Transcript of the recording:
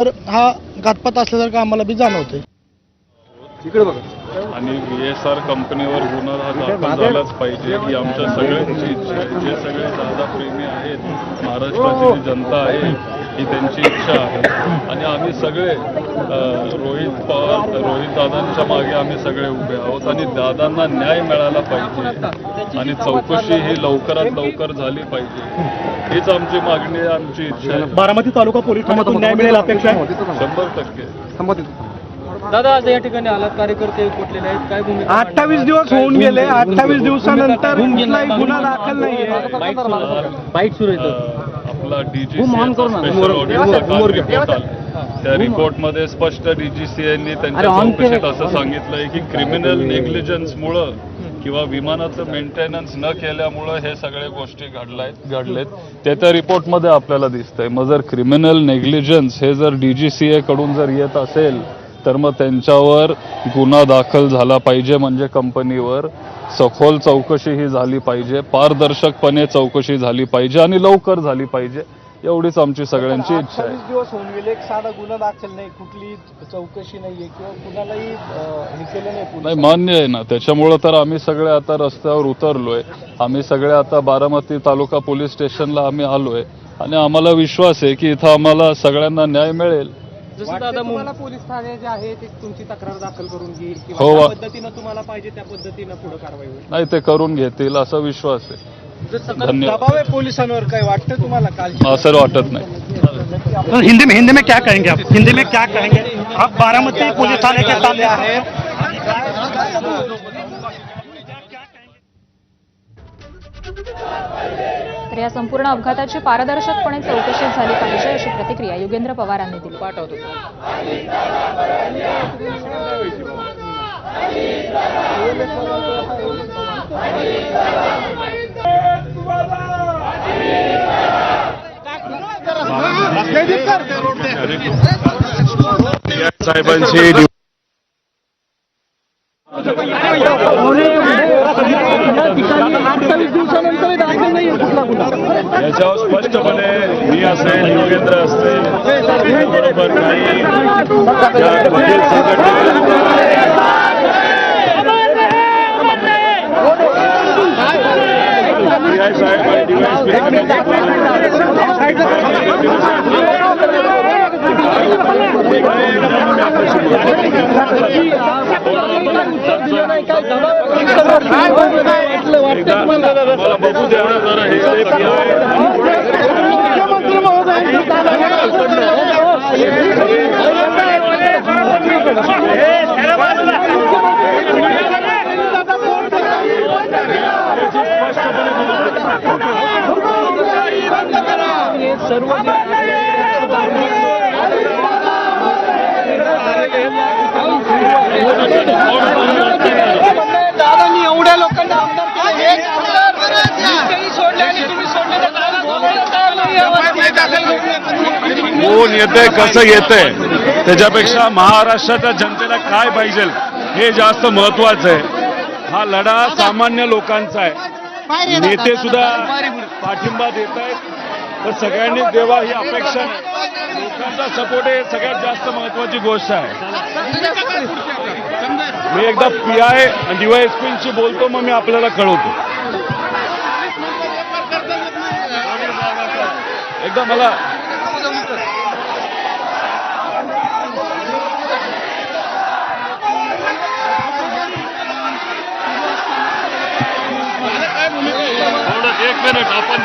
तर हा घातपात असल्यासारखं आम्हाला बी जाणवतंय. इकडे बघा. आणि VSR कंपनीवर गुन्हा हा दाखल झालाच पाहिजे ही आमच्या सगळ्यांची इच्छा आहे. जे सगळे दादा प्रेमी आहेत, महाराष्ट्राची जी जनता आहे ही त्यांची इच्छा आहे. आणि आम्ही सगळे रोहित दादांच्या मागे आम्ही सगळे उभे आहोत आणि दादांना न्याय मिळाला पाहिजे आणि चौकशी ही लवकरात लवकर झाली पाहिजे हीच आमची मागणी आहे, आमची इच्छा आहे. बारामती तालुका पोलीस ठाण्यातून न्याय मिळेल अपेक्षा आहे. 100%. दादा आज या ठिकाणी आलात, कार्यकर्ते कुठलेले आहेत, काय भूमिका? 28 दिवस होऊन गेले. 28 दिवसानंतर कुठलाही गुन्हा दाखल नाहीये. बाईट सुरू आहे. आपला DGCA स्पेशल ऑडिटचा काल रिपोर्ट आला. त्या रिपोर्टमध्ये स्पष्ट DGCAंनी त्यांच्या चौकशीत असं सांगितलंय की क्रिमिनल नेग्लिजन्समुळं किंवा विमानाचं मेंटेनन्स न केल्यामुळं हे सगळे गोष्टी घडलेत ते त्या रिपोर्टमध्ये आपल्याला दिसतंय. मग जर क्रिमिनल नेग्लिजन्स हे जर DGCA कडून जर येत असेल तर मग त्यांच्यावर गुन्हा दाखल झाला पाहिजे. म्हणजे कंपनीवर सखोल चौकशी ही झाली पाहिजे, पारदर्शकपणे चौकशी झाली पाहिजे आणि लवकर झाली पाहिजे, एवढीच आमची सगळ्यांची इच्छा आहे. 28 दिवस होऊन गेले, एक साधा गुन्हा दाखल नाही, कुठली चौकशी नाहीये किंवा कुणालाही हे केलं नाही. नाही, मान्य आहे ना. त्याच्यामुळं तर आम्ही सगळे आता रस्त्यावर उतरलोय. आम्ही सगळे आता बारामती तालुका पोलीस स्टेशनला आम्ही आलोय आणि आम्हाला विश्वास आहे की इथं आम्हाला सगळ्यांना न्याय मिळेल. जसं दादा तुम्हाला पोलीस ठाणे जे आहे ते तुमची तक्रार दाखल करून घेईल हो. किंवा ज्या पद्धतीनं तुम्हाला पाहिजे त्या पद्धतीनं पुढे कारवाई होईल. नाही, ते करून घेतील असा विश्वास आहे. धन्यवाद. दबाव आहे पोलिसांवर, काय वाटतं तुम्हाला काल? असं वाटत नाही. हिंदी में क्या कहेंगे आप? हिंदी में क्या कहेंगे आप? बारामती पुलिस थाने के सामने हैं. तर या संपूर्ण अपघाताची पारदर्शकपणे चौकशी झाली पाहिजे अशी प्रतिक्रिया योगेंद्र पवारांनी दिली. पाठवतो. साहेबांची याच्यावर स्पष्टपणे मी असेल, योगेंद्र असतील, बरोबर काही वकील मला बघू द्या जरा हे दादांनी एवढ्या लोकांना आमदार कोण येतंय, कसं येतंय, त्याच्यापेक्षा महाराष्ट्राच्या जनतेला काय पाहिजे हे जास्त महत्वाचं आहे. हा लढा सामान्य लोकांचा आहे. नेते सुद्धा पाठिंबा देत आहेत, तर सगळ्यांनी देवा ही अपेक्षा नाही. लोकांचा सपोर्ट हे सगळ्यात जास्त महत्वाची गोष्ट आहे. मी एकदा PI आणि DYSPशी बोलतो, मग मी आपल्याला कळवतो. एकदा मला एक मिनिट आपण